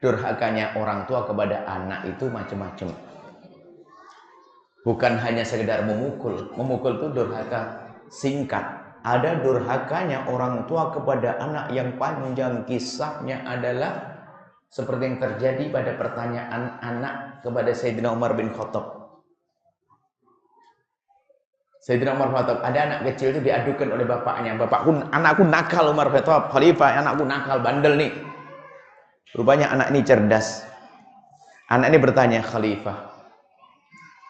Durhakanya orang tua kepada anak itu macam-macam. Bukan hanya sekedar memukul. Memukul itu durhaka singkat. Ada durhakanya orang tua kepada anak yang panjang. Kisahnya adalah seperti yang terjadi pada pertanyaan anak kepada Sayyidina Umar bin Khattab. Sayyidina Umar bin Khattab, ada anak kecil itu diadukan oleh bapaknya. Anakku nakal Umar bin Khattab, Khalifah, anakku nakal, bandel nih. Rupanya anak ini cerdas. Anak ini bertanya, Khalifah,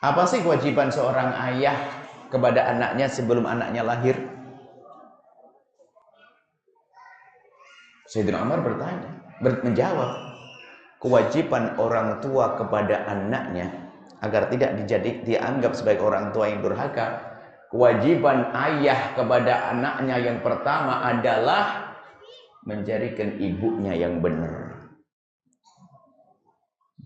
apa sih kewajiban seorang ayah kepada anaknya sebelum anaknya lahir? Sayyidina Umar menjawab, kewajiban orang tua kepada anaknya agar tidak dianggap sebagai orang tua yang durhaka. Kewajiban ayah kepada anaknya yang pertama adalah menjadikan ibunya yang benar.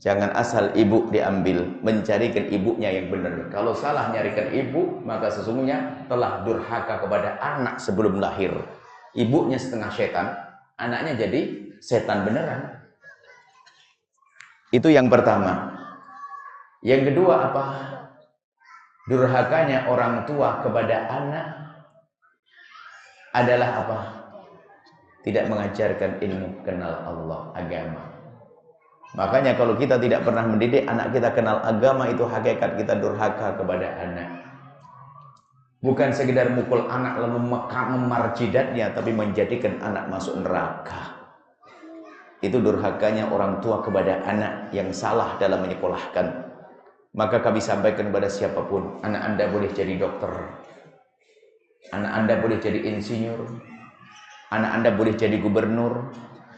Jangan asal ibu diambil, mencarikan ibunya yang benar. Kalau salah nyarikan ibu, maka sesungguhnya telah durhaka kepada anak sebelum lahir. Ibunya setengah setan, anaknya jadi setan beneran. Itu yang pertama. Yang kedua apa? Durhakanya orang tua kepada anak adalah apa? Tidak mengajarkan ilmu kenal Allah, agama. Makanya kalau kita tidak pernah mendidik anak kita kenal agama, itu hakikat kita durhaka kepada anak. Bukan sekedar mukul anak lalu memar jidatnya, tapi menjadikan anak masuk neraka. Itu durhakanya orang tua kepada anak yang salah dalam menyekolahkan. Maka kami sampaikan kepada siapapun, anak Anda boleh jadi dokter, anak Anda boleh jadi insinyur, anak Anda boleh jadi gubernur,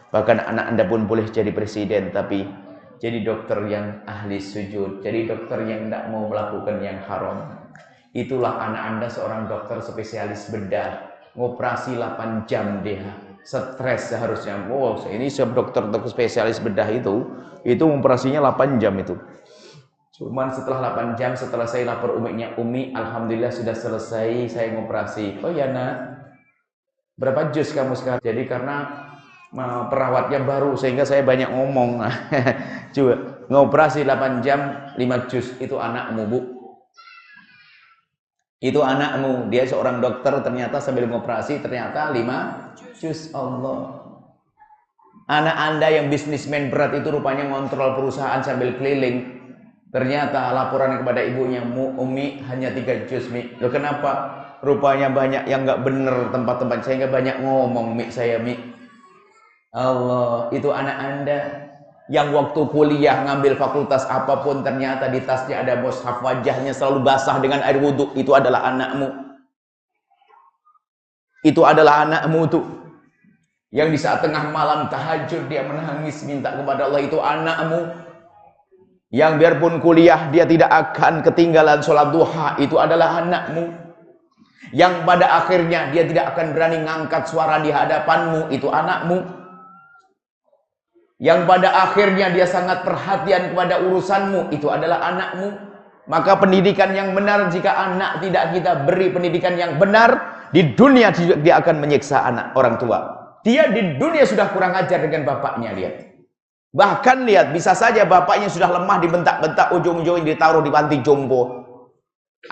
bahkan anak Anda pun boleh jadi presiden, tapi jadi dokter yang ahli sujud, jadi dokter yang tidak mau melakukan yang haram. Itulah anak Anda seorang dokter spesialis bedah, ngoperasi 8 jam dia, stres seharusnya. Wow, ini dokter spesialis bedah itu operasinya 8 jam itu. Cuman setelah 8 jam, setelah saya lapor Umi, alhamdulillah sudah selesai saya ngoperasi. Oh ya nak, berapa jus kamu sekarang? Jadi karena perawatnya baru sehingga saya banyak ngomong. Coba ngoperasi 8 jam 5 jus, itu anakmu bu, itu anakmu. Dia seorang dokter, ternyata sambil ngoperasi ternyata 5 jus. Allah, anak Anda yang bisnismen berat itu rupanya ngontrol perusahaan sambil keliling. Ternyata laporan kepada ibunya, Umi hanya 3 jus Mi. Loh kenapa? Rupanya banyak yang nggak bener tempat-tempat, sehingga banyak ngomong Mi saya Mi. Allah, itu anak Anda yang waktu kuliah ngambil fakultas apapun, ternyata di tasnya ada mushaf, wajahnya selalu basah dengan air wudhu. Itu adalah anakmu. Itu adalah anakmu tuh. Yang di saat tengah malam tahajud dia menangis minta kepada Allah, itu anakmu. Yang biarpun kuliah dia tidak akan ketinggalan sholat duha, itu adalah anakmu. Yang pada akhirnya dia tidak akan berani ngangkat suara di hadapanmu, itu anakmu. Yang pada akhirnya dia sangat perhatian kepada urusanmu, itu adalah anakmu. Maka pendidikan yang benar, jika anak tidak kita beri pendidikan yang benar, di dunia dia akan menyiksa anak orang tua. Dia di dunia sudah kurang ajar dengan bapaknya, lihat. Bahkan lihat, bisa saja bapaknya sudah lemah, dibentak-bentak, ujung-ujungnya ditaruh di panti jompo.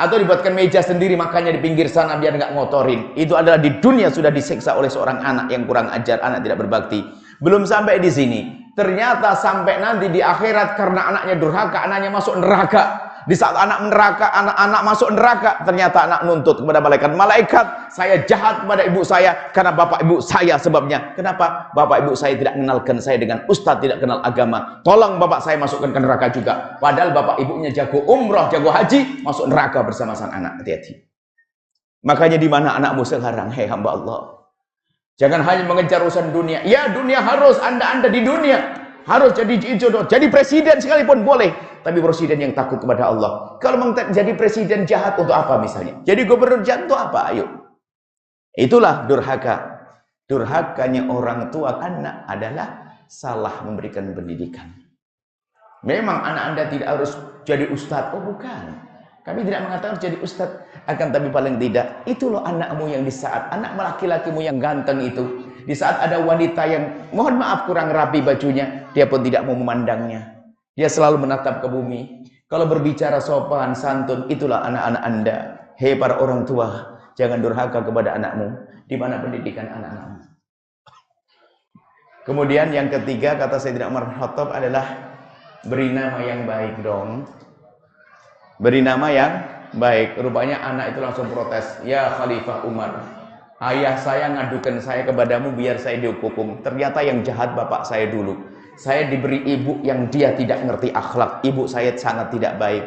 Atau dibuatkan meja sendiri, makanya di pinggir sana biar nggak ngotorin. Itu adalah di dunia sudah disiksa oleh seorang anak yang kurang ajar, anak tidak berbakti. Belum sampai di sini. Ternyata sampai nanti di akhirat, karena anaknya durhaka, anaknya masuk neraka. Di saat anak masuk neraka, ternyata anak nuntut kepada malaikat, saya jahat kepada ibu saya karena bapak ibu saya sebabnya. Kenapa? Bapak ibu saya tidak mengenalkan saya dengan ustadz, tidak kenal agama. Tolong bapak saya masukkan ke neraka juga. Padahal bapak ibunya jago umroh, jago haji, masuk neraka bersama sang anak. Hati-hati. Makanya di mana anakmu sekarang? Hei hamba Allah, jangan hanya mengejar urusan dunia. Ya, dunia harus, anda di dunia harus jadi presiden sekalipun boleh, tapi presiden yang takut kepada Allah. Kalau jadi presiden jahat untuk apa misalnya? Jadi gubernur jahat untuk apa? Ayo. Itulah durhaka. Durhakanya orang tua anak adalah salah memberikan pendidikan. Memang anak Anda tidak harus jadi ustadz. Oh bukan. Kami tidak mengatakan jadi ustadz. Akan tapi paling tidak, itu loh anakmu yang di saat anak laki-lakimu yang ganteng itu, Di saat ada wanita yang mohon maaf kurang rapi bajunya, dia pun tidak mau memandangnya. Dia selalu menatap ke bumi. Kalau berbicara sopan, santun, itulah anak-anak Anda. Hei para orang tua, jangan durhaka kepada anakmu. Di mana pendidikan anak-anakmu? Kemudian yang ketiga, kata Sayyidina Umar bin Khattab adalah beri nama yang baik dong. Beri nama yang baik. Rupanya anak itu langsung protes. Ya Khalifah Umar, ayah saya ngadukan saya kepadamu biar saya dihukum. Ternyata yang jahat bapak saya dulu. Saya diberi ibu yang dia tidak ngerti akhlak. Ibu saya sangat tidak baik.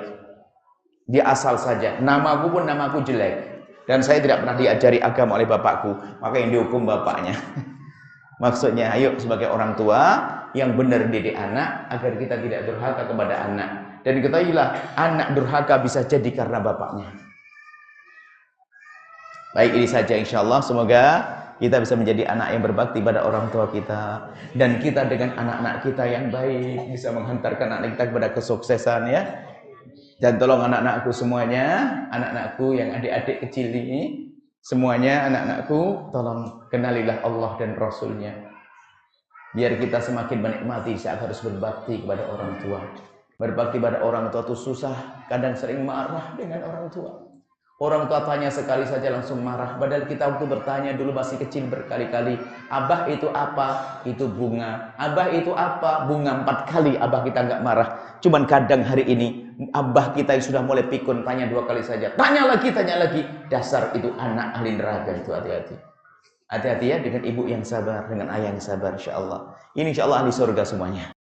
Dia asal saja. Namaku pun namaku jelek. Dan saya tidak pernah diajari agama oleh bapakku. Maka yang dihukum bapaknya. Maksudnya, ayo sebagai orang tua yang benar didik anak agar kita tidak durhaka kepada anak. Dan ketahuilah, anak durhaka bisa jadi karena bapaknya. Baik, ini saja insyaallah. Semoga kita bisa menjadi anak yang berbakti pada orang tua kita. Dan kita dengan anak-anak kita yang baik bisa menghantarkan anak kita kepada kesuksesan ya. Dan tolong anak-anakku semuanya, anak-anakku yang adik-adik kecil ini, semuanya anak-anakku, tolong kenalilah Allah dan Rasulnya. Biar kita semakin menikmati saat harus berbakti kepada orang tua. Berbakti pada orang tua itu susah, kadang sering marah dengan orang tua. Orang tua tanya sekali saja langsung marah. Padahal kita waktu bertanya dulu masih kecil berkali-kali. Abah itu apa? Itu bunga. Abah itu apa? Bunga. 4 kali abah kita nggak marah. Cuman kadang hari ini abah kita yang sudah mulai pikun tanya 2 kali saja. Tanya lagi, tanya lagi. Dasar itu anak ahli neraka itu, hati-hati. Hati-hati ya dengan ibu yang sabar, dengan ayah yang sabar, insyaallah. Ini insyaallah ahli surga semuanya.